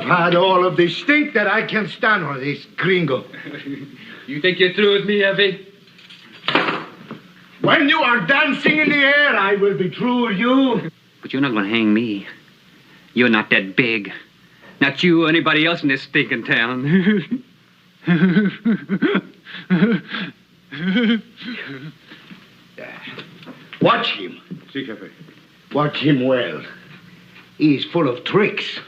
I've had all of this stink that I can stand on this gringo. You think you're through with me, Effie? When you are dancing in the air, I will be through with you. But you're not going to hang me. You're not that big. Not you or anybody else in this stinking town. Watch him. Si, Cafe. Watch him well. He's full of tricks.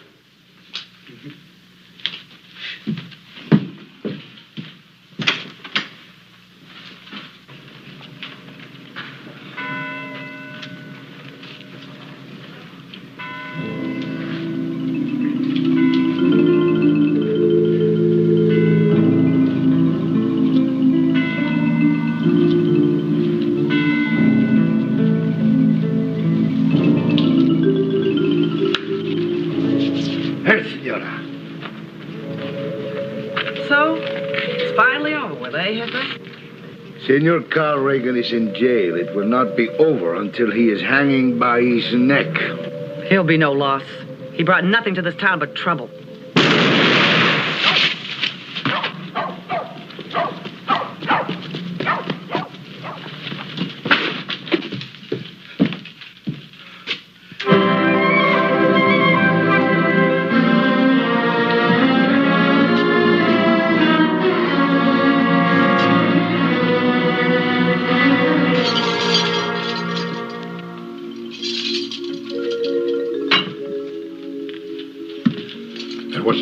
Senor Carl Reagan is in jail. It will not be over until he is hanging by his neck. He'll be no loss. He brought nothing to this town but trouble.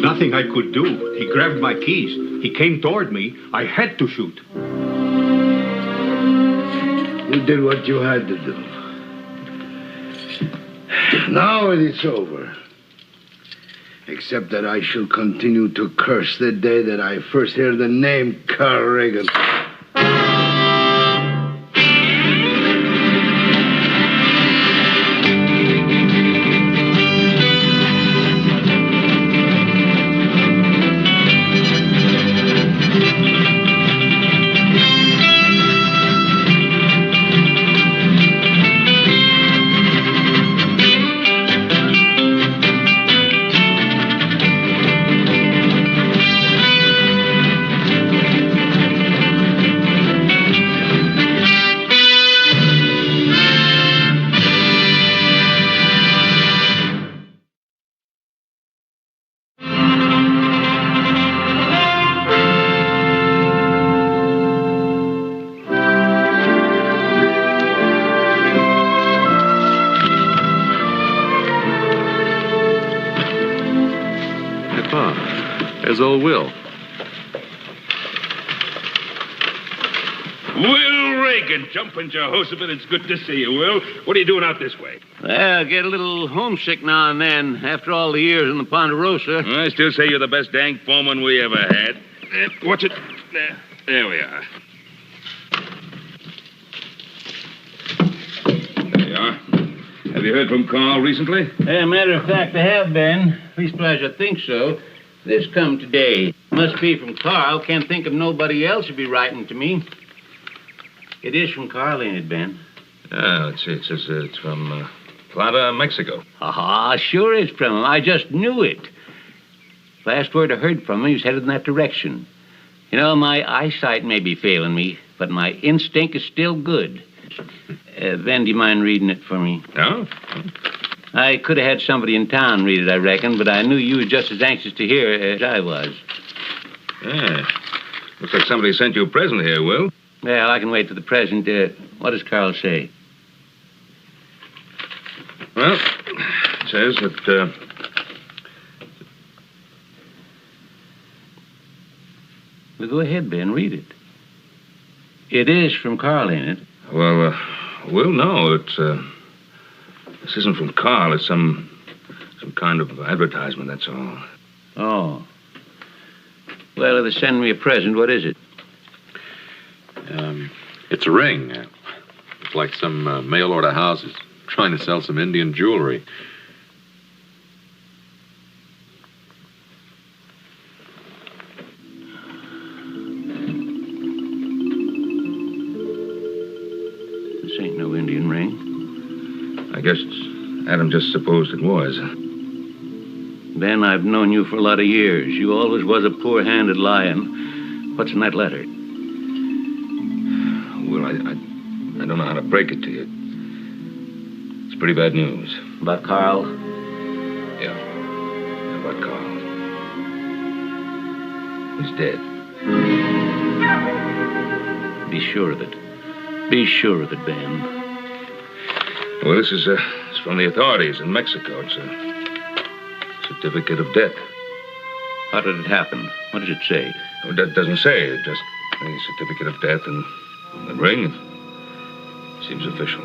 Nothing I could do. He grabbed my keys. He came toward me. I had to shoot. You did what you had to do. Now it is over. Except that I shall continue to curse the day that I first heard the name Carl Reagan. There's old Will. Will Reagan, jumping Jehoshaphat. It's good to see you, Will. What are you doing out this way? Well, get a little homesick now and then, after all the years in the Ponderosa. I still say you're the best dang foreman we ever had. Watch it. There we are. There you are. Have you heard from Carl recently? Matter of fact, I have been. Leastwise, I think so. This come today. Must be from Carl. Can't think of nobody else who'd be writing to me. It is from Carl, ain't it, Ben? Let's see. It says it's from Plata, Mexico. Ah, sure is from him. I just knew it. Last word I heard from him, he was headed in that direction. You know, my eyesight may be failing me, but my instinct is still good. Ben, do you mind reading it for me? No? I could have had somebody in town read it, I reckon, but I knew you were just as anxious to hear as I was. Yeah. Looks like somebody sent you a present here, Will. Well, I can wait for the present. What does Carl say? Well, it says that, Well, go ahead, Ben, read it. It is from Carl, ain't it? Well, Will, no, it's, this isn't from Carl. It's some kind of advertisement, that's all. Oh. Well, if they send me a present, what is it? It's a ring. It's like some mail order house is trying to sell some Indian jewelry. This ain't no Indian ring. I guess Adam just supposed it was. Ben, I've known you for a lot of years. You always was a poor-handed lion. What's in that letter? Well, I don't know how to break it to you. It's pretty bad news. About Carl? Yeah, about Carl. He's dead. Be sure of it. Be sure of it, Ben. Well, this is it's from the authorities in Mexico. It's a certificate of death. How did it happen? What does it say? Oh, that doesn't say. It just a certificate of death and the ring. It seems official.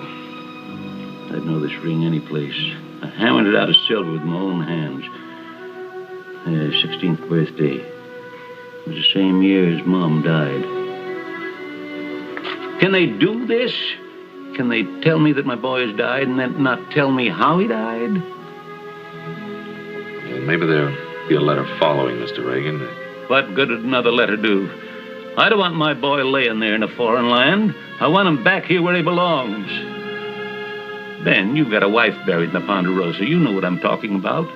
I'd know this ring any place. I hammered it out of silver with my own hands. 16th birthday. It was the same year his mom died. Can they do this? Can they tell me that my boy has died and then not tell me how he died? Well, maybe there'll be a letter following, Mr. Reagan. What good would another letter do? I don't want my boy laying there in a foreign land. I want him back here where he belongs. Ben, you've got a wife buried in the Ponderosa. You know what I'm talking about.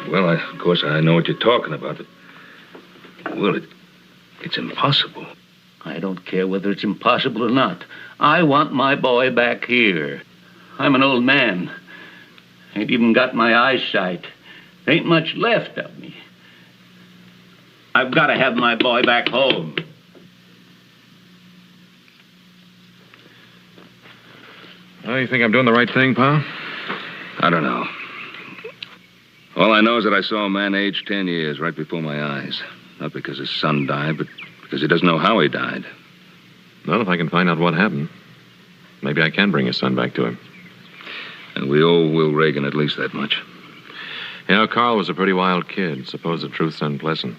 Well, of course, I know what you're talking about, but... Well, it's impossible. I don't care whether it's impossible or not. I want my boy back here. I'm an old man. Ain't even got my eyesight. Ain't much left of me. I've got to have my boy back home. Oh, you think I'm doing the right thing, pal? I don't know. All I know is that I saw a man aged 10 years right before my eyes. Not because his son died, but because he doesn't know how he died. Well, if I can find out what happened, maybe I can bring his son back to him. And we owe Will Reagan at least that much. You know, Carl was a pretty wild kid. Suppose the truth's unpleasant.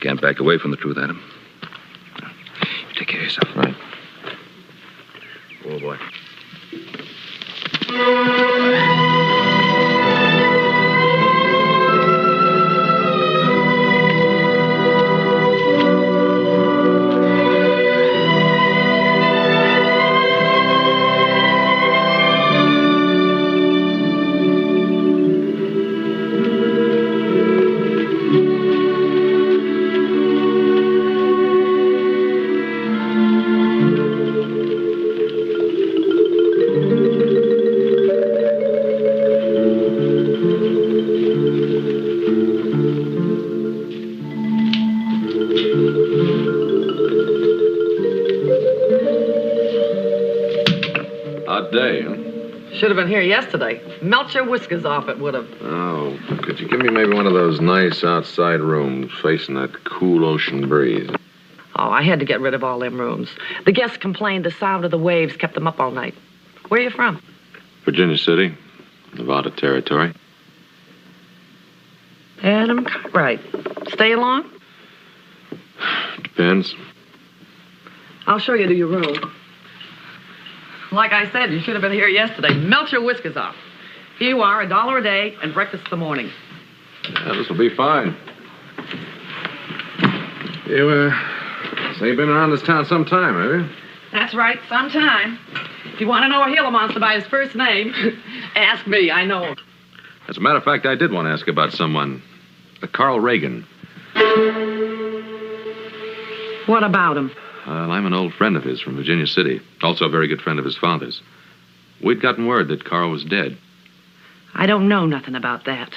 Can't back away from the truth, Adam. You take care of yourself. Right. Oh, boy. Should have been here yesterday. Melt your whiskers off, it would have. Oh, could you give me maybe one of those nice outside rooms facing that cool ocean breeze? Oh, I had to get rid of all them rooms. The guests complained the sound of the waves kept them up all night. Where are you from? Virginia City, Nevada Territory. Adam Cartwright. Stay long? Depends. I'll show you to your room. Like I said, you should have been here yesterday. Melt your whiskers off. Here you are, $1 a day, and breakfast in the morning. Yeah, this will be fine. You, say you've been around this town some time, have you? That's right, sometime. If you want to know a Gila monster by his first name, ask me, I know him. As a matter of fact, I did want to ask about someone. Carl Reagan. What about him? I'm an old friend of his from Virginia City. Also a very good friend of his father's. We'd gotten word that Carl was dead. I don't know nothing about that.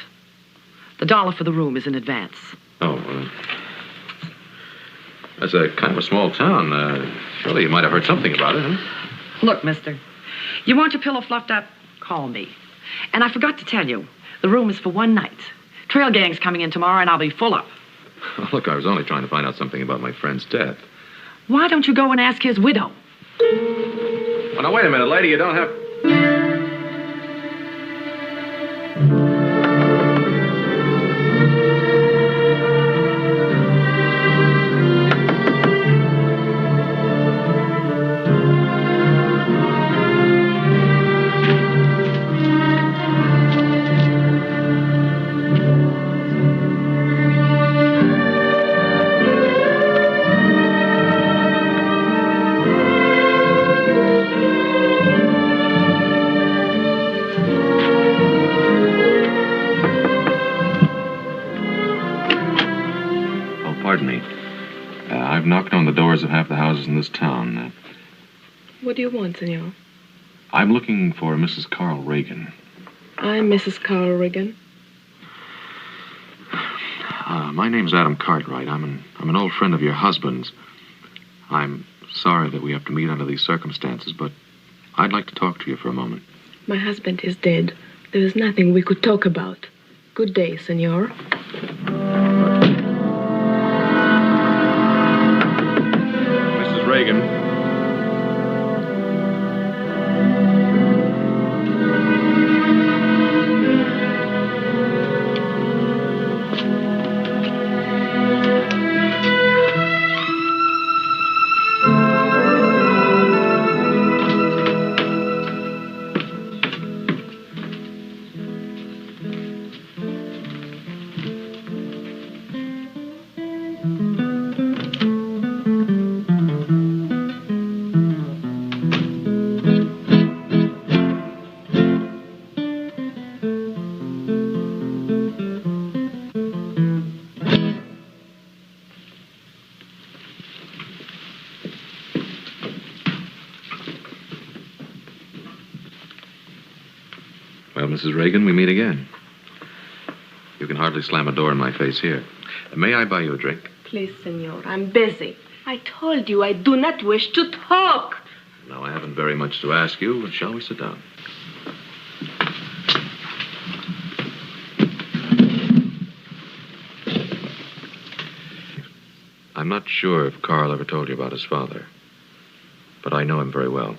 The $1 for the room is in advance. Oh, that's a kind of a small town. Surely you might have heard something about it, huh? Look, mister, you want your pillow fluffed up? Call me. And I forgot to tell you, the room is for one night. Trail gang's coming in tomorrow, and I'll be full up. Look, I was only trying to find out something about my friend's death. Why don't you go and ask his widow? Oh, now, wait a minute, lady. You don't have... pardon me. I've knocked on the doors of half the houses in this town. What do you want, senor? I'm looking for Mrs. Carl Reagan. I'm Mrs. Carl Reagan. My name's Adam Cartwright. I'm an old friend of your husband's. I'm sorry that we have to meet under these circumstances, but I'd like to talk to you for a moment. My husband is dead. There is nothing we could talk about. Good day, senor. Mrs. Reagan. Well, Mrs. Reagan, we meet again. You can hardly slam a door in my face here. May I buy you a drink? Please, senor, I'm busy. I told you I do not wish to talk. No, I haven't very much to ask you. Shall we sit down? I'm not sure if Carl ever told you about his father, but I know him very well.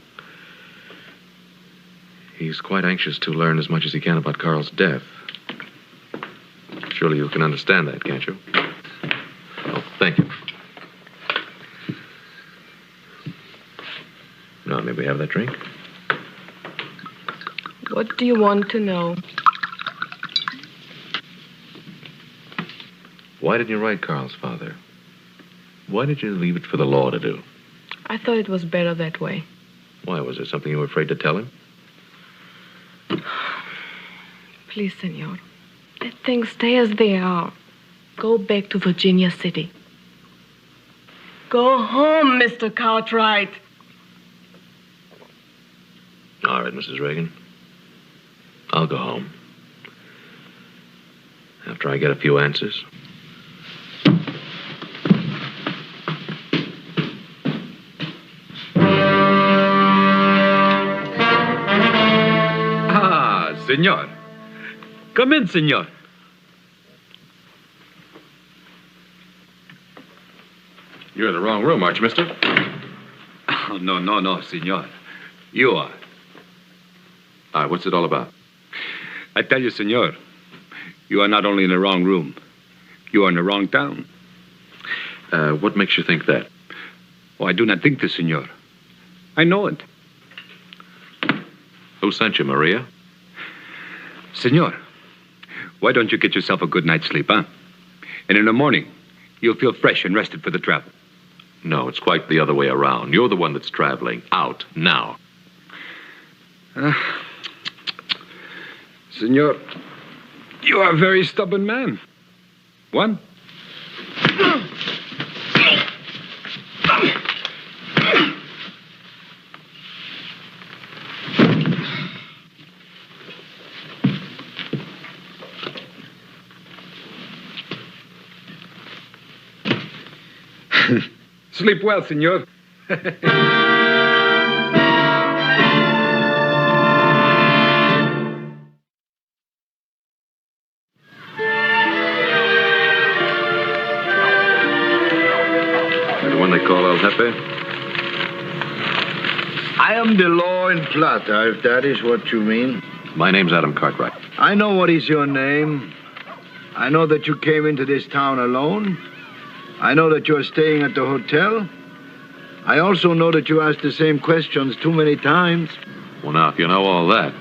He's quite anxious to learn as much as he can about Carl's death. Surely you can understand that, can't you? Oh, thank you. Now, may we have that drink? What do you want to know? Why didn't you write Carl's father? Why did you leave it for the law to do? I thought it was better that way. Why, was there something you were afraid to tell him? Please, senor. Let things stay as they are. Go back to Virginia City. Go home, Mr. Cartwright. All right, Mrs. Reagan. I'll go home. After I get a few answers. Ah, senor. Come in, senor. You're in the wrong room, aren't you, mister? Oh, no, senor. You are. All right, what's it all about? I tell you, senor, you are not only in the wrong room, you are in the wrong town. What makes you think that? Oh, I do not think this, senor. I know it. Who sent you, Maria? Senor, why don't you get yourself a good night's sleep, huh? And in the morning, you'll feel fresh and rested for the travel. No, it's quite the other way around. You're the one that's traveling out now. Senor, you are a very stubborn man. One. Sleep well, senor. The one they call El Jefe? I am the law in Plata, if that is what you mean. My name's Adam Cartwright. I know what is your name. I know that you came into this town alone. I know that you're staying at the hotel. I also know that you asked the same questions too many times. Well, now, if you know all that,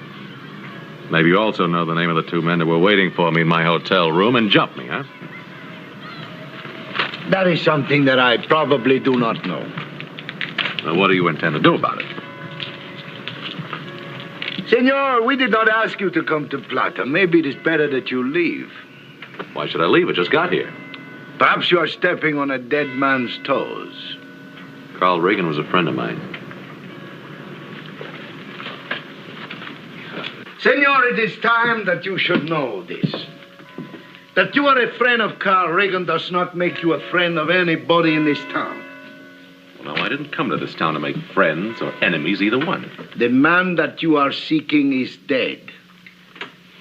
maybe you also know the name of the two men that were waiting for me in my hotel room and jumped me, huh? That is something that I probably do not know. Now, what do you intend to do about it? Senor, we did not ask you to come to Plata. Maybe it is better that you leave. Why should I leave? I just got here. Perhaps you are stepping on a dead man's toes. Carl Regan was a friend of mine. Senor, it is time that you should know this. That you are a friend of Carl Regan does not make you a friend of anybody in this town. Well, no, I didn't come to this town to make friends or enemies, either one. The man that you are seeking is dead.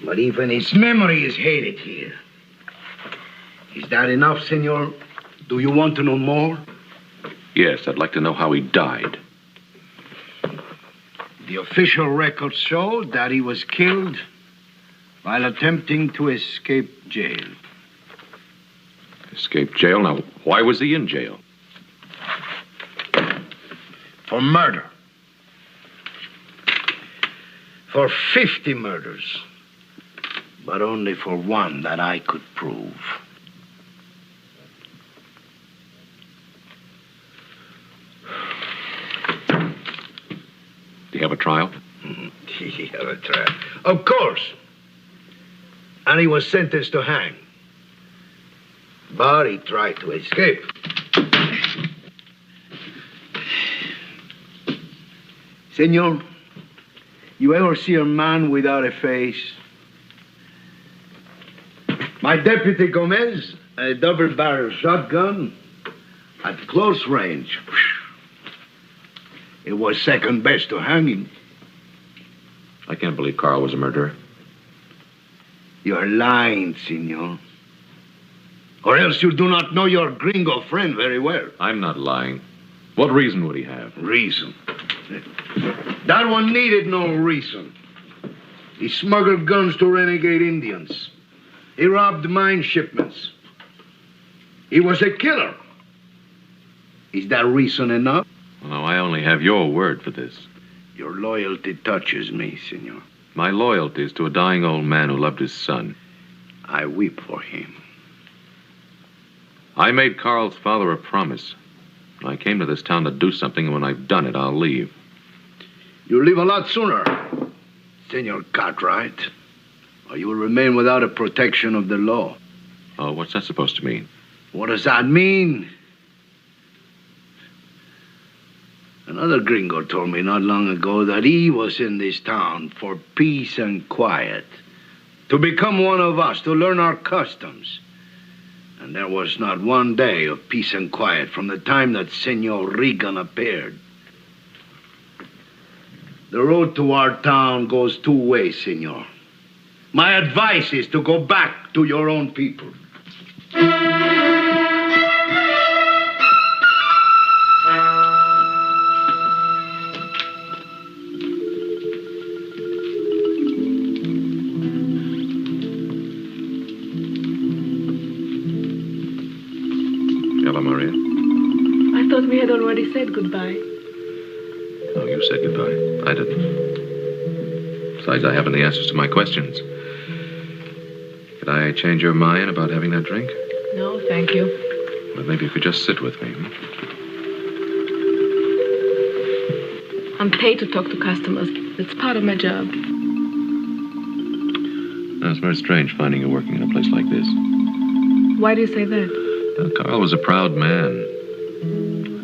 But even his memory is hated here. Is that enough, senor? Do you want to know more? Yes, I'd like to know how he died. The official records show that he was killed while attempting to escape jail. Escape jail? Now, why was he in jail? For murder. For 50 murders. But only for one that I could prove. Do you have a trial? He have a trial. Of course. And he was sentenced to hang. But he tried to escape. Senor, you ever see a man without a face? My deputy Gomez, a double-barrel shotgun at close range. It was second best to hanging. I can't believe Carl was a murderer. You're lying, senor. Or else you do not know your gringo friend very well. I'm not lying. What reason would he have? Reason? That one needed no reason. He smuggled guns to renegade Indians. He robbed mine shipments. He was a killer. Is that reason enough? Well, no, I only have your word for this. Your loyalty touches me, senor. My loyalty is to a dying old man who loved his son. I weep for him. I made Carl's father a promise. I came to this town to do something, and when I've done it, I'll leave. You'll leave a lot sooner, Senor Cartwright, or you will remain without a protection of the law. Oh, what's that supposed to mean? What does that mean? Another gringo told me not long ago that he was in this town for peace and quiet, to become one of us, to learn our customs. And there was not one day of peace and quiet from the time that Senor Regan appeared. The road to our town goes two ways, senor. My advice is to go back to your own people. Hello, Maria. I thought we had already said goodbye. Oh, you said goodbye. I didn't. Besides, I haven't the answers to my questions. Could I change your mind about having that drink? No, thank you. Well, maybe you could just sit with me. I'm paid to talk to customers. It's part of my job. It's very strange finding you working in a place like this. Why do you say that? Well, Carl was a proud man.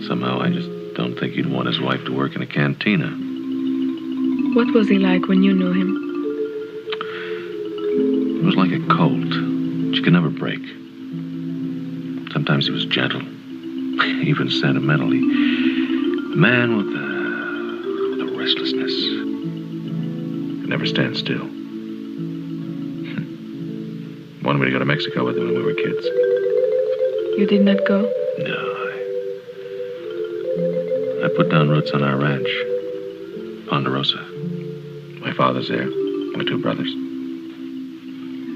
Somehow, I just don't think he'd want his wife to work in a cantina. What was he like when you knew him? It was like a colt that you could never break. Sometimes he was gentle, even sentimental. A man with a restlessness. Could never stand still. Wanted me to go to Mexico with him when we were kids. You did not go? No, I put down roots on our ranch, Ponderosa. My father's there, my two brothers.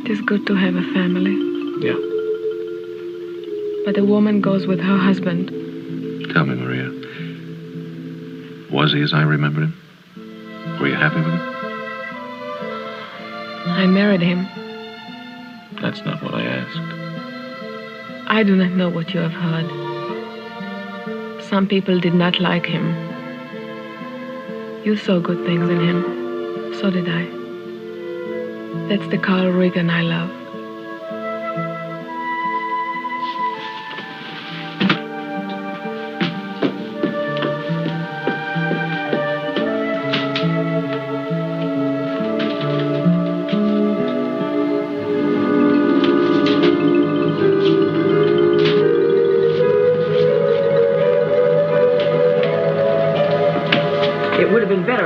It is good to have a family. Yeah. But a woman goes with her husband. Tell me, Maria, was he as I remembered him? Were you happy with him? I married him. That's not what I asked. I do not know what you have heard. Some people did not like him. You saw good things in him. So did I. That's the Carl Regan I love.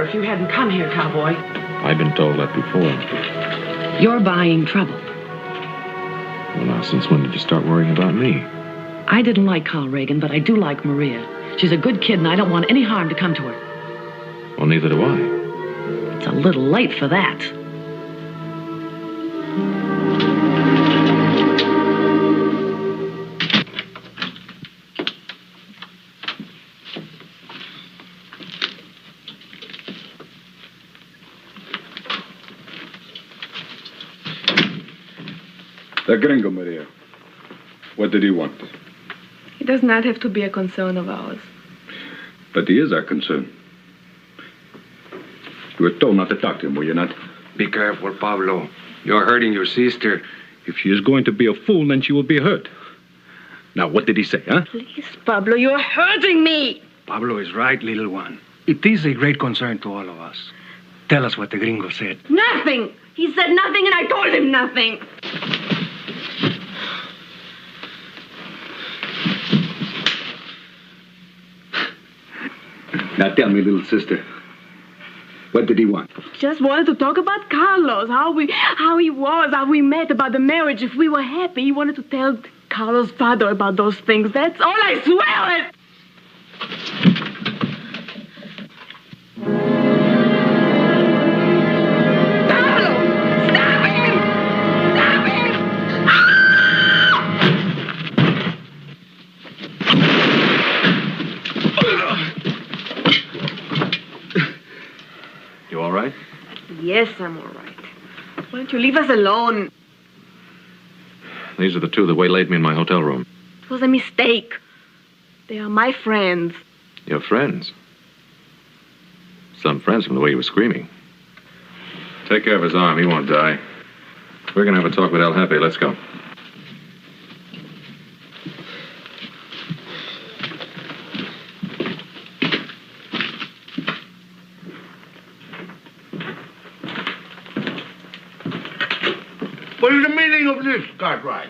matter if you hadn't come here, cowboy. I've been told that before. You're buying trouble. Well, now, since when did you start worrying about me? I didn't like Carl Reagan, but I do like Maria. She's a good kid, and I don't want any harm to come to her. Well, neither do I. It's a little late for that. The gringo, Maria. What did he want? It does not have to be a concern of ours. But he is our concern. You were told not to talk to him, were you not? Be careful, Pablo. You're hurting your sister. If she is going to be a fool, then she will be hurt. Now, what did he say, huh? Please, Pablo, you're hurting me. Pablo is right, little one. It is a great concern to all of us. Tell us what the gringo said. Nothing. He said nothing, and I told him nothing. Now, tell me, little sister. What did he want? Just wanted to talk about Carlos, how he was, how we met, about the marriage, if we were happy. He wanted to tell Carlos' father about those things. That's all, I swear it. Pablo! Stop him! Stop him! You all right? Yes, I'm all right. Why don't you leave us alone? These are the two that waylaid me in my hotel room. It was a mistake. They are my friends. Your friends? Some friends from the way you were screaming. Take care of his arm. He won't die. We're going to have a talk with El Jefe. Let's go. What is the meaning of this, Cartwright?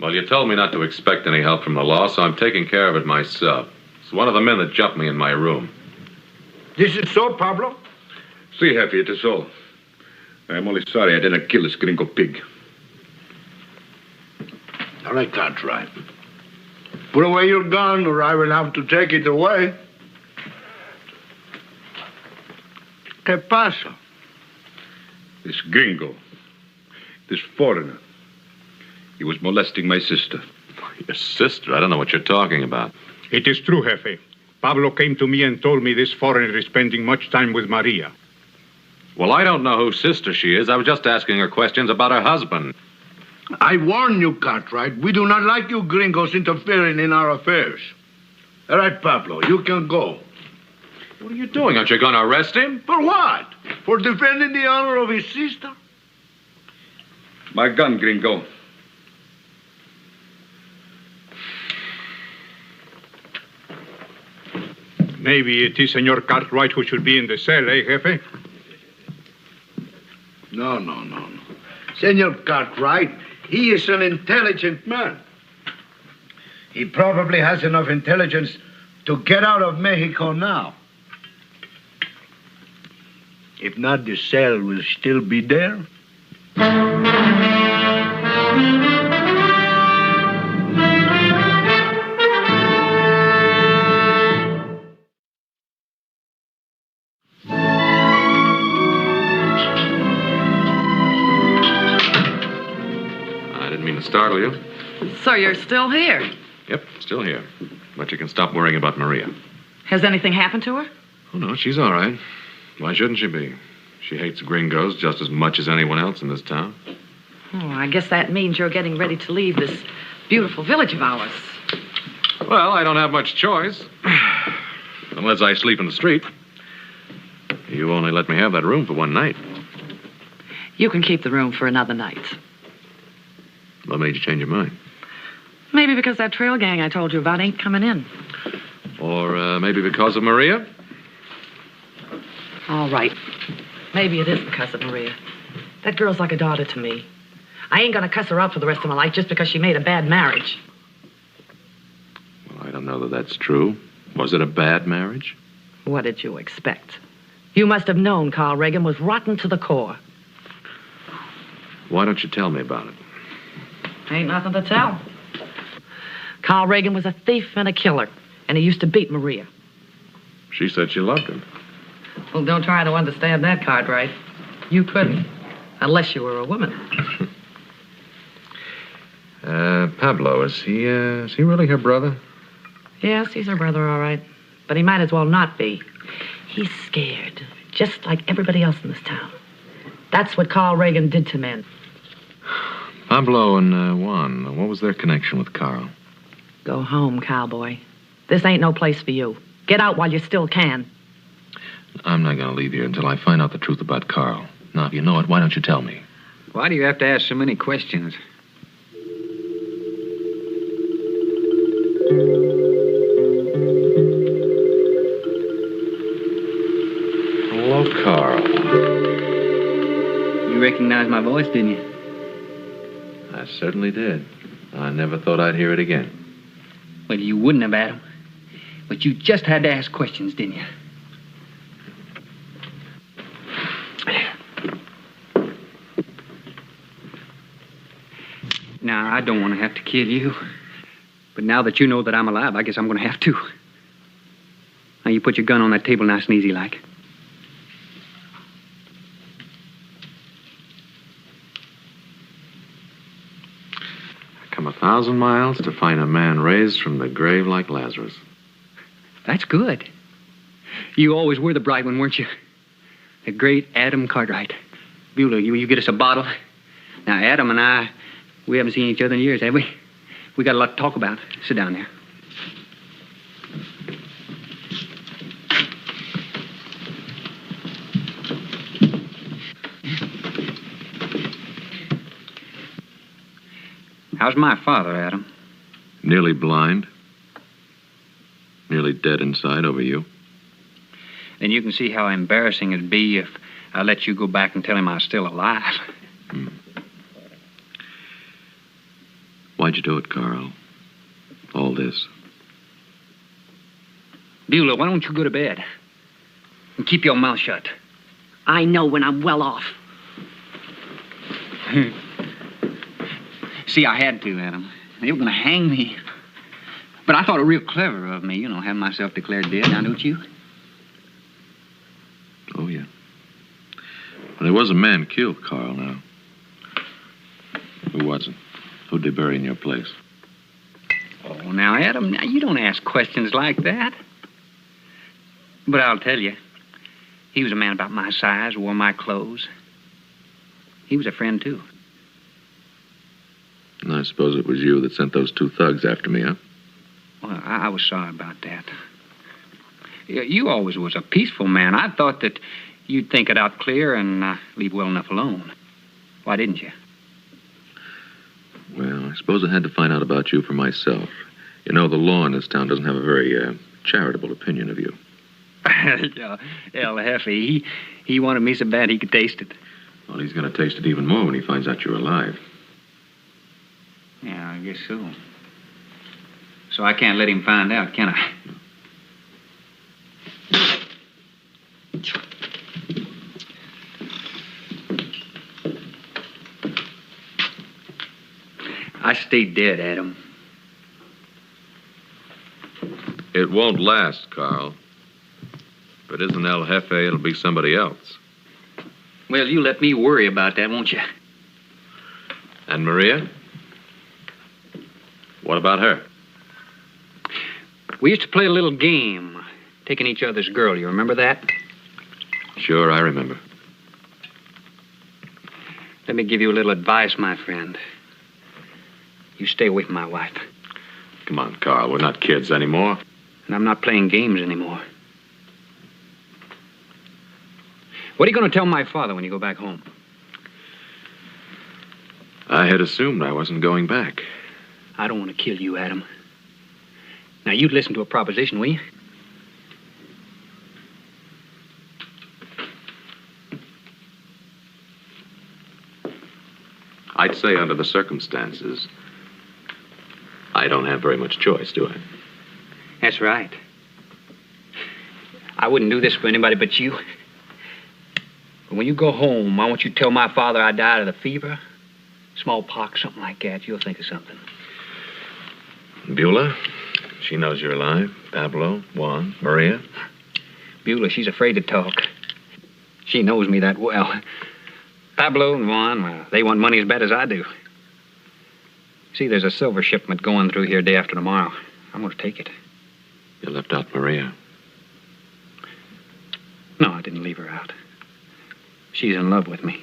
Well, you told me not to expect any help from the law, so I'm taking care of it myself. It's one of the men that jumped me in my room. This is so, Pablo? Si, Jefe, it is so. I am only sorry I didn't kill this gringo pig. All right, Cartwright. Put away your gun, or I will have to take it away. ¿Qué pasa? This gringo, this foreigner, he was molesting my sister. Your sister? I don't know what you're talking about. It is true, Jefe. Pablo came to me and told me this foreigner is spending much time with Maria. Well, I don't know whose sister she is. I was just asking her questions about her husband. I warn you, Cartwright. We do not like you gringos interfering in our affairs. All right, Pablo, you can go. What are you doing? Aren't you going to arrest him? For what? For defending the honor of his sister? My gun, gringo. Maybe it is Senor Cartwright who should be in the cell, eh, Jefe? No. Senor Cartwright, he is an intelligent man. He probably has enough intelligence to get out of Mexico now. If not, the cell will still be there. Startle you? So you're still here? Yep, still here. But you can stop worrying about Maria. Has anything happened to her? Oh, no, she's all right. Why shouldn't she be? She hates gringos just as much as anyone else in this town. Oh, I guess that means you're getting ready to leave this beautiful village of ours. Well, I don't have much choice. Unless I sleep in the street. You only let me have that room for one night. You can keep the room for another night. What made you change your mind? Maybe because that trail gang I told you about ain't coming in. Or maybe because of Maria? All right. Maybe it is because of Maria. That girl's like a daughter to me. I ain't gonna cuss her out for the rest of my life just because she made a bad marriage. Well, I don't know that that's true. Was it a bad marriage? What did you expect? You must have known Carl Reagan was rotten to the core. Why don't you tell me about it? Ain't nothing to tell. Carl Reagan was a thief and a killer, and he used to beat Maria. She said she loved him. Well, don't try to understand that, Cartwright. You couldn't, unless you were a woman. Pablo, is he really her brother? Yes, he's her brother, all right. But he might as well not be. He's scared, just like everybody else in this town. That's what Carl Reagan did to men. Pablo and Juan, what was their connection with Carl? Go home, cowboy. This ain't no place for you. Get out while you still can. I'm not going to leave here until I find out the truth about Carl. Now, if you know it, why don't you tell me? Why do you have to ask so many questions? Hello, Carl. You recognized my voice, didn't you? I certainly did. I never thought I'd hear it again. Well, you wouldn't have, Adam. But you just had to ask questions, didn't you? Now, I don't want to have to kill you. But now that you know that I'm alive, I guess I'm going to have to. Now, you put your gun on that table nice and easy like. I come 1,000 miles to find a man raised from the grave like Lazarus. That's good. You always were the bright one, weren't you? The great Adam Cartwright. Beulah, you get us a bottle? Now, Adam and I, we haven't seen each other in years, have we? We got a lot to talk about. Sit down there. How's my father, Adam? Nearly blind. Nearly dead inside over you. Then you can see how embarrassing it'd be if I let you go back and tell him I was still alive. Why'd you do it, Carl? All this. Beulah, why don't you go to bed? And keep your mouth shut. I know when I'm well off. See, I had to, Adam. They were going to hang me. But I thought it real clever of me, having myself declared dead. Now, don't you? Oh, yeah. Well, there was a man killed, Carl, now. Who wasn't? Who'd they bury in your place? Oh, now, Adam, now you don't ask questions like that. But I'll tell you, he was a man about my size, wore my clothes. He was a friend, too. And I suppose it was you that sent those 2 thugs after me, huh? Well, I was sorry about that. You always was a peaceful man. I thought that you'd think it out clear and leave well enough alone. Why didn't you? Well, I suppose I had to find out about you for myself. You know, the law in this town doesn't have a very charitable opinion of you. Yeah, El Jefe, he wanted me so bad he could taste it. Well, he's going to taste it even more when he finds out you're alive. Yeah, I guess so. So I can't let him find out, can I? I stayed dead, Adam. It won't last, Carl. If it isn't El Jefe, it'll be somebody else. Well, you let me worry about that, won't you? And Maria? What about her? We used to play a little game, taking each other's girl. You remember that? Sure, I remember. Let me give you a little advice, my friend. You stay away from my wife. Come on, Carl. We're not kids anymore. And I'm not playing games anymore. What are you going to tell my father when you go back home? I had assumed I wasn't going back. I don't want to kill you, Adam. Now, you'd listen to a proposition, will you? I'd say under the circumstances, I don't have very much choice, do I? That's right. I wouldn't do this for anybody but you. But when you go home, I want you to tell my father I died of the fever, smallpox, something like that. You'll think of something. Beulah, she knows you're alive. Pablo, Juan, Maria. Beulah, she's afraid to talk. She knows me that well. Pablo and Juan, well, they want money as bad as I do. See, there's a silver shipment going through here day after tomorrow. I'm going to take it. You left out Maria. No, I didn't leave her out. She's in love with me.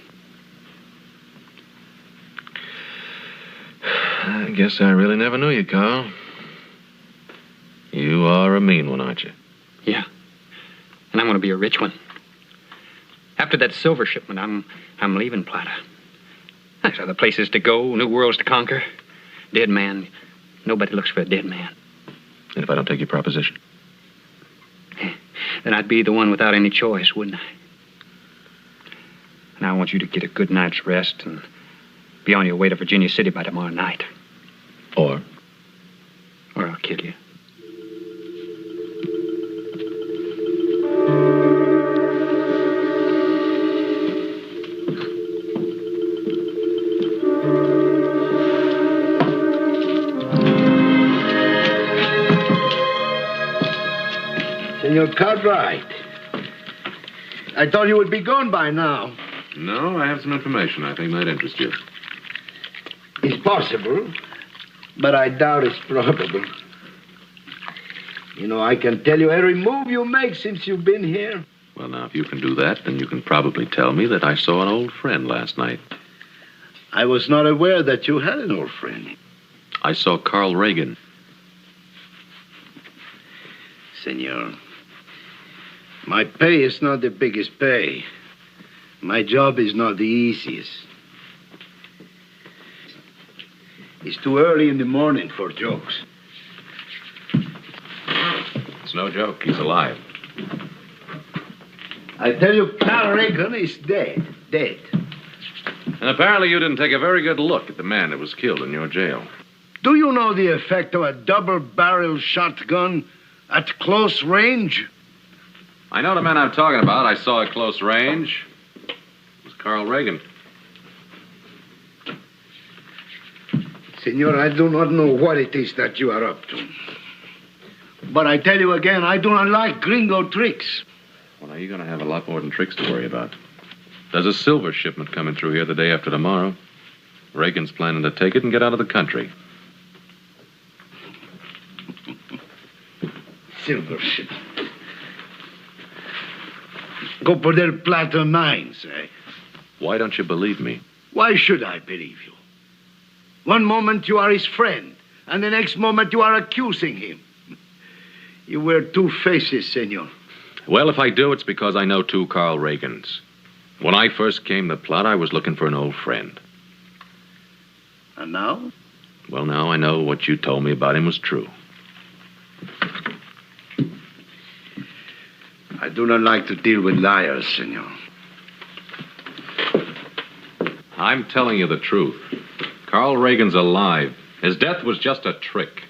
I guess I really never knew you, Carl. You are a mean one, aren't you? Yeah. And I'm going to be a rich one. After that silver shipment, I'm leaving Plata. There's other places to go, new worlds to conquer. Dead man. Nobody looks for a dead man. And if I don't take your proposition? Then I'd be the one without any choice, wouldn't I? And I want you to get a good night's rest and be on your way to Virginia City by tomorrow night. Or I'll kill you. Senor Cartwright, I thought you would be gone by now. No, I have some information I think might interest you. It's possible, but I doubt it's probable. You know, I can tell you every move you make since you've been here. Well, now, if you can do that, then you can probably tell me that I saw an old friend last night. I was not aware that you had an old friend. I saw Carl Reagan. Senor, my pay is not the biggest pay. My job is not the easiest. It's too early in the morning for jokes. It's no joke. He's alive. I tell you, Carl Reagan is dead. Dead. And apparently you didn't take a very good look at the man that was killed in your jail. Do you know the effect of a double-barrel shotgun at close range? I know the man I'm talking about. I saw at close range. It was Carl Reagan. Senor, I do not know what it is that you are up to. But I tell you again, I do not like gringo tricks. Well, now, you're going to have a lot more than tricks to worry about. There's a silver shipment coming through here the day after tomorrow. Reagan's planning to take it and get out of the country. Silver shipment. Copo del Plata mines, eh? Why don't you believe me? Why should I believe you? One moment you are his friend, and the next moment you are accusing him. You wear two faces, senor. Well, if I do, it's because I know two Carl Reagans. When I first came to Plata, I was looking for an old friend. And now? Well, now I know what you told me about him was true. I do not like to deal with liars, senor. I'm telling you the truth. Carl Reagan's alive. His death was just a trick.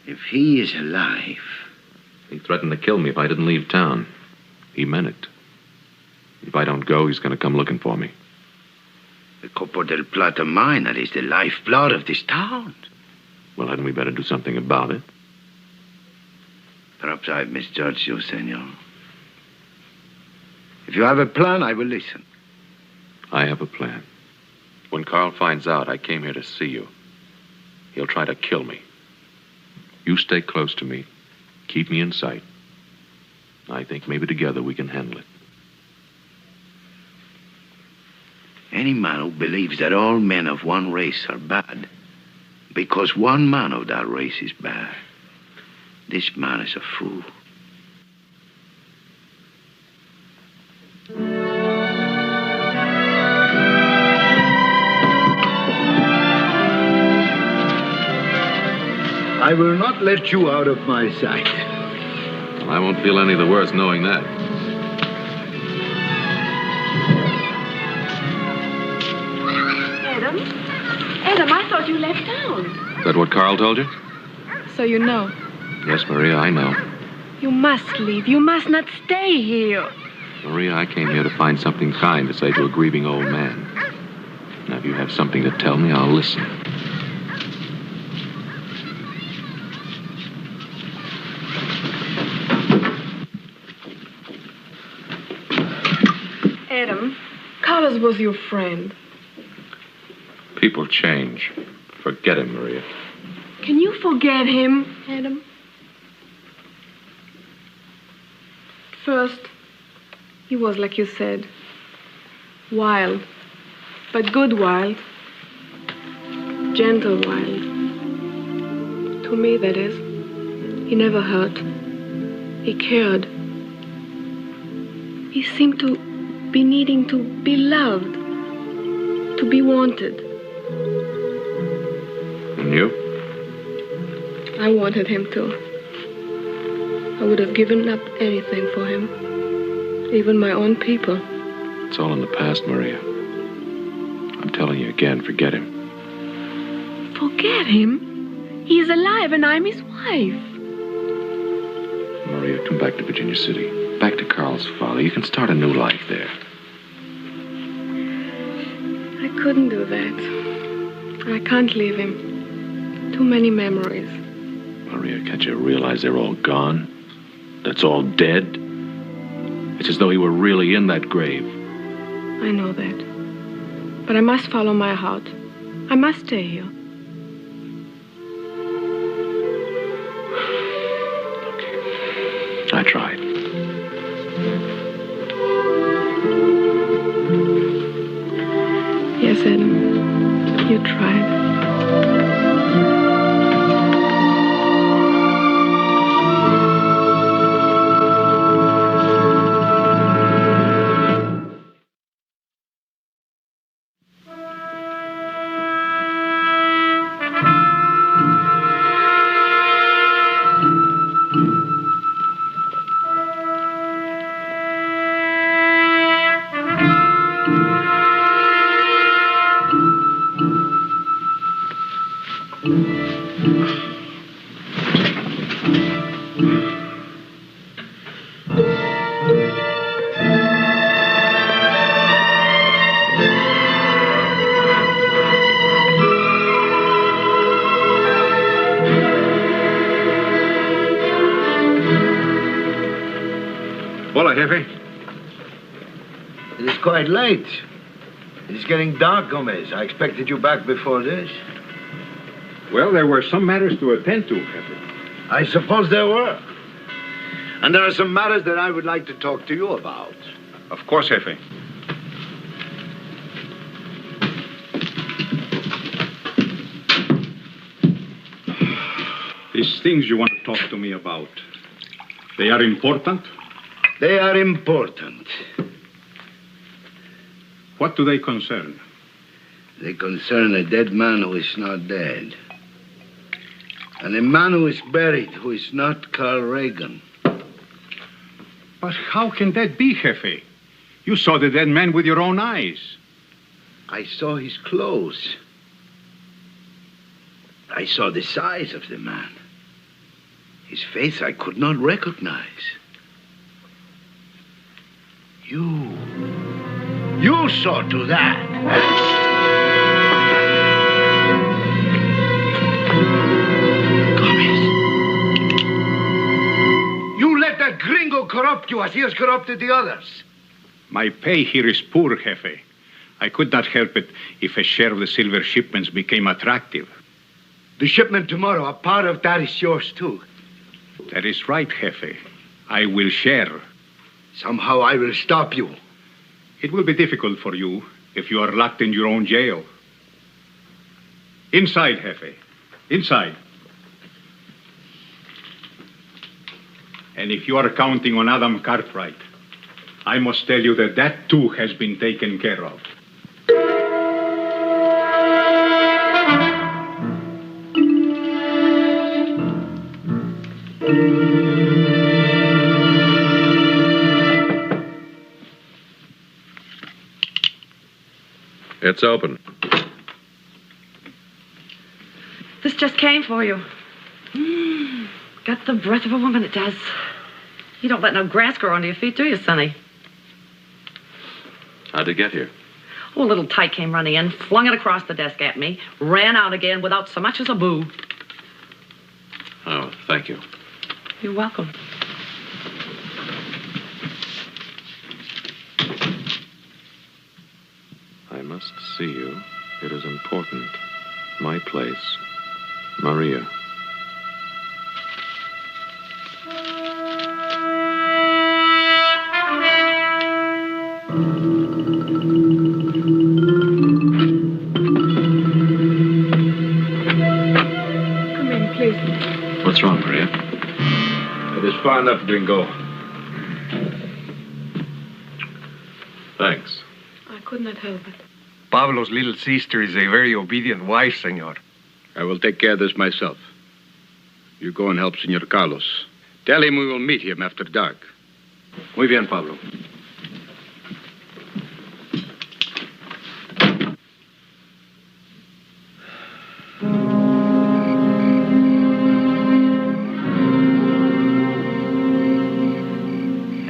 If he is alive... He threatened to kill me if I didn't leave town. He meant it. If I don't go, he's going to come looking for me. The Copo del Plata mine, that is the lifeblood of this town. Well, hadn't we better do something about it? Perhaps I've misjudged you, senor. If you have a plan, I will listen. I have a plan. When Carl finds out I came here to see you, he'll try to kill me. You stay close to me. Keep me in sight. I think maybe together we can handle it. Any man who believes that all men of one race are bad because one man of that race is bad, this man is a fool. I will not let you out of my sight. Well, I won't feel any the worse knowing that. Adam, I thought you left town. Is that what Carl told you? So you know. Yes, Maria, I know. You must leave. You must not stay here. Maria, I came here to find something kind to say to a grieving old man. Now, if you have something to tell me, I'll listen. Adam, Carlos was your friend. People change. Forget him, Maria. Can you forget him, Adam? First, he was, like you said, wild, but good wild, gentle wild. To me, that is. He never hurt. He cared. He seemed to be needing to be loved, to be wanted. And you? I wanted him to. I would have given up anything for him, even my own people. It's all in the past, Maria. I'm telling you again, forget him. Forget him? He's alive and I'm his wife. Maria, come back to Virginia City. Back to Carl's father. You can start a new life there. I couldn't do that. I can't leave him. Too many memories. Maria, can't you realize they're all gone? That's all dead? It's as though he were really in that grave. I know that. But I must follow my heart. I must stay here. I tried. Yes, Adam. You tried. Hola, Jefe. It is quite late. It is getting dark, Gomez. I expected you back before this. Well, there were some matters to attend to, Jefe. I suppose there were. And there are some matters that I would like to talk to you about. Of course, Jefe. These things you want to talk to me about, they are important? They are important. What do they concern? They concern a dead man who is not dead. And a man who is buried who is not Carl Reagan. But how can that be, Jefe? You saw the dead man with your own eyes. I saw his clothes. I saw the size of the man. His face I could not recognize. You saw to that. Gomez. You let that gringo corrupt you as he has corrupted the others. My pay here is poor, Jefe. I could not help it if a share of the silver shipments became attractive. The shipment tomorrow, a part of that is yours, too. That is right, Jefe. I will share. Somehow I will stop you. It will be difficult for you if you are locked in your own jail. Inside, Jefe. Inside. And if you are counting on Adam Cartwright, I must tell you that that too has been taken care of. It's open. This just came for you. Got the breath of a woman, it does. You don't let no grass grow under your feet, do you, Sonny? How'd it get here? Oh, a little tyke came running in, flung it across the desk at me, ran out again without so much as a boo. Oh, thank you. You're welcome. I must see you. It is important. My place. Maria. Come in, please. What's wrong, Maria? It is far enough, Gringo. Thanks. I could not help it. Pablo's little sister is a very obedient wife, senor. I will take care of this myself. You go and help Senor Carlos. Tell him we will meet him after dark. Muy bien, Pablo.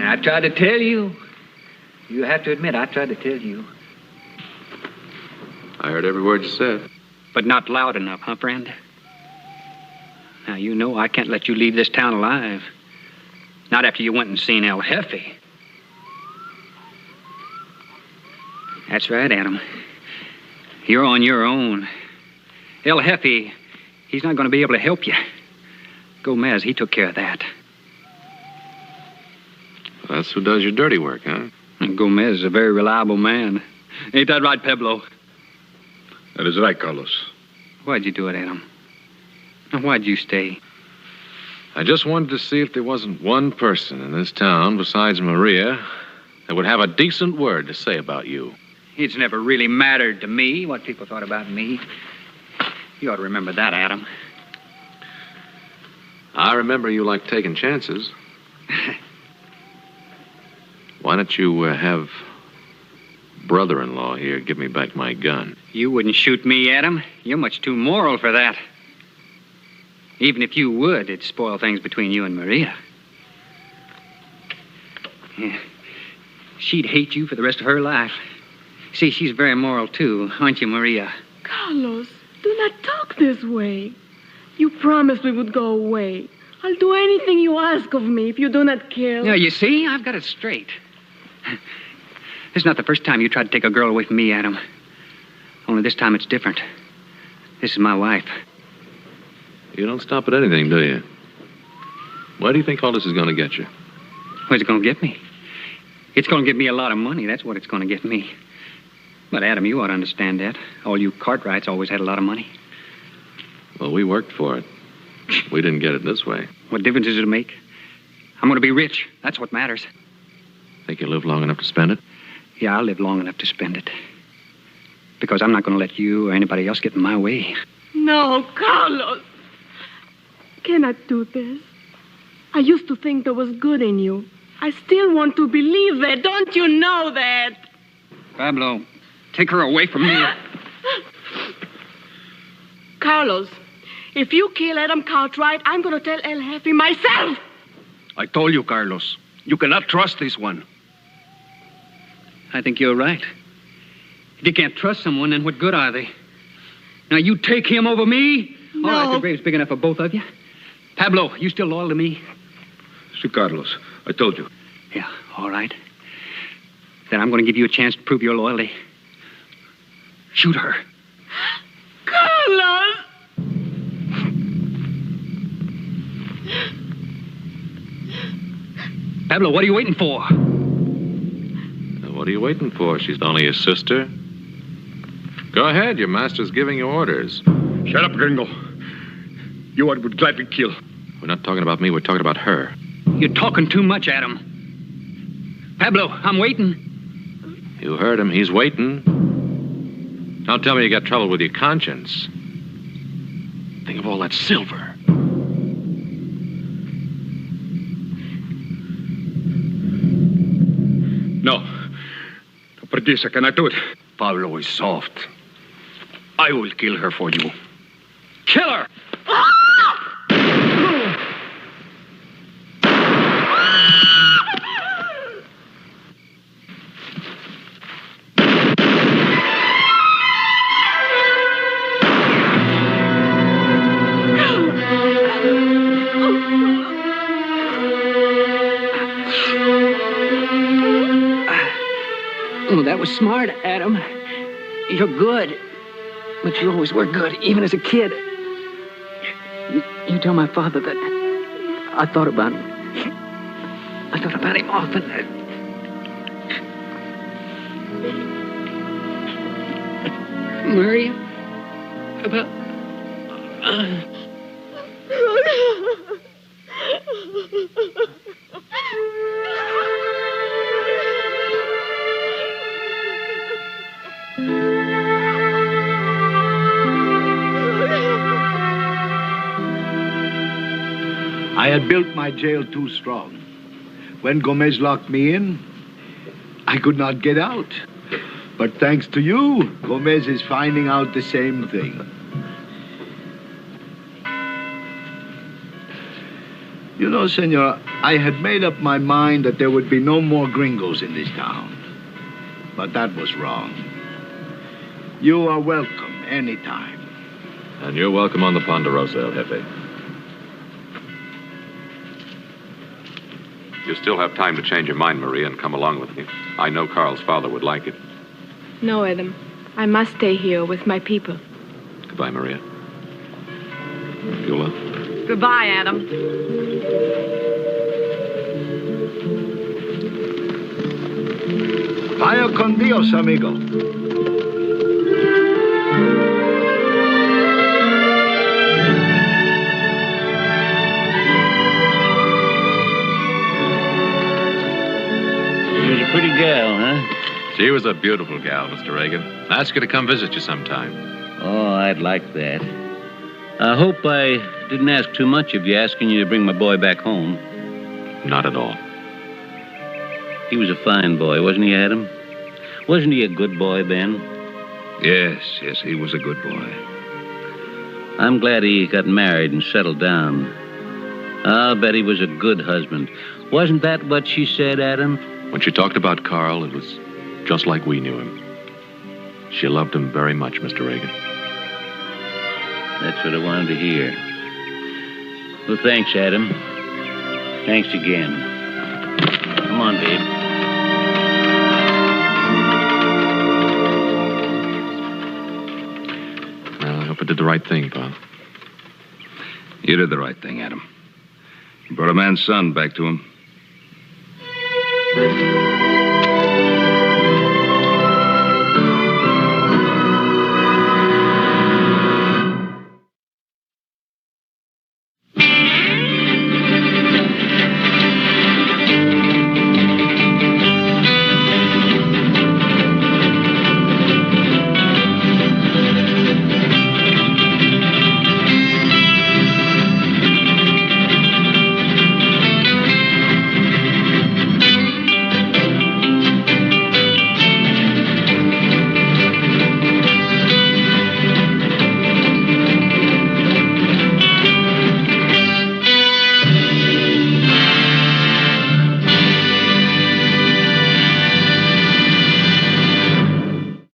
I tried to tell you. You have to admit, I tried to tell you. I heard every word you said. But not loud enough, huh, friend? Now, you know I can't let you leave this town alive. Not after you went and seen El Jefe. That's right, Adam. You're on your own. El Jefe, he's not going to be able to help you. Gomez, he took care of that. That's who does your dirty work, huh? And Gomez is a very reliable man. Ain't that right, Pablo? That is right, Carlos. Why'd you do it, Adam? And why'd you stay? I just wanted to see if there wasn't one person in this town besides Maria that would have a decent word to say about you. It's never really mattered to me what people thought about me. You ought to remember that, Adam. I remember you like taking chances. Why don't you have brother-in-law here give me back my gun? You wouldn't shoot me, Adam. You're much too moral for that. Even if you would, it'd spoil things between you and Maria. Yeah. She'd hate you for the rest of her life. See, she's very moral, too, aren't you, Maria? Carlos, do not talk this way. You promised we would go away. I'll do anything you ask of me if you do not kill. Now, you see, I've got it straight. This is not the first time you tried to take a girl away from me, Adam. Only this time it's different. This is my wife. You don't stop at anything, do you? Why do you think all this is going to get you? Where's it going to get me? It's going to get me a lot of money. That's what it's going to get me. But, Adam, you ought to understand that. All you Cartwrights always had a lot of money. Well, we worked for it. We didn't get it this way. What difference does it make? I'm going to be rich. That's what matters. Think you'll live long enough to spend it? Yeah, I'll live long enough to spend it. Because I'm not going to let you or anybody else get in my way. No, Carlos. I cannot do this. I used to think there was good in you. I still want to believe that. Don't you know that? Pablo, take her away from me. Carlos, if you kill Adam Cartwright, I'm going to tell El Jefe myself. I told you, Carlos. You cannot trust this one. I think you're right. If you can't trust someone, then what good are they? Now, you take him over me? No. All right, the grave's big enough for both of you. Pablo, you still loyal to me? See, Carlos, I told you. Yeah, all right. Then I'm going to give you a chance to prove your loyalty. Shoot her. Carlos! Pablo, what are you waiting for? What are you waiting for? She's only your sister. Go ahead. Your master's giving you orders. Shut up, Gringo. You would gladly kill. We're not talking about me. We're talking about her. You're talking too much, Adam. Pablo, I'm waiting. You heard him. He's waiting. Don't tell me you got trouble with your conscience. Think of all that silver. No. For this, I cannot do it. Pablo is soft. I will kill her for you. Kill her! was smart, Adam. You're good. But you always were good, even as a kid. You tell my father that I thought about him. I thought about him often. Murray, about... I had built my jail too strong. When Gomez locked me in, I could not get out. But thanks to you, Gomez is finding out the same thing. You know, senor, I had made up my mind that there would be no more gringos in this town. But that was wrong. You are welcome anytime. And you're welcome on the Ponderosa, El Jefe. You still have time to change your mind, Maria, and come along with me. I know Carl's father would like it. No, Adam. I must stay here with my people. Goodbye, Maria. Beulah. Goodbye, Adam. Vaya con Dios, amigo. Pretty gal, huh? She was a beautiful gal, Mr. Reagan. Ask her to come visit you sometime. Oh, I'd like that. I hope I didn't ask too much of you, asking you to bring my boy back home. Not at all. He was a fine boy, wasn't he, Adam? Wasn't he a good boy, Ben? Yes, he was a good boy. I'm glad he got married and settled down. I'll bet he was a good husband. Wasn't that what she said, Adam? When she talked about Carl, it was just like we knew him. She loved him very much, Mr. Reagan. That's what I wanted to hear. Well, thanks, Adam. Thanks again. Come on, babe. Well, I hope I did the right thing, pal. You did the right thing, Adam. You brought a man's son back to him.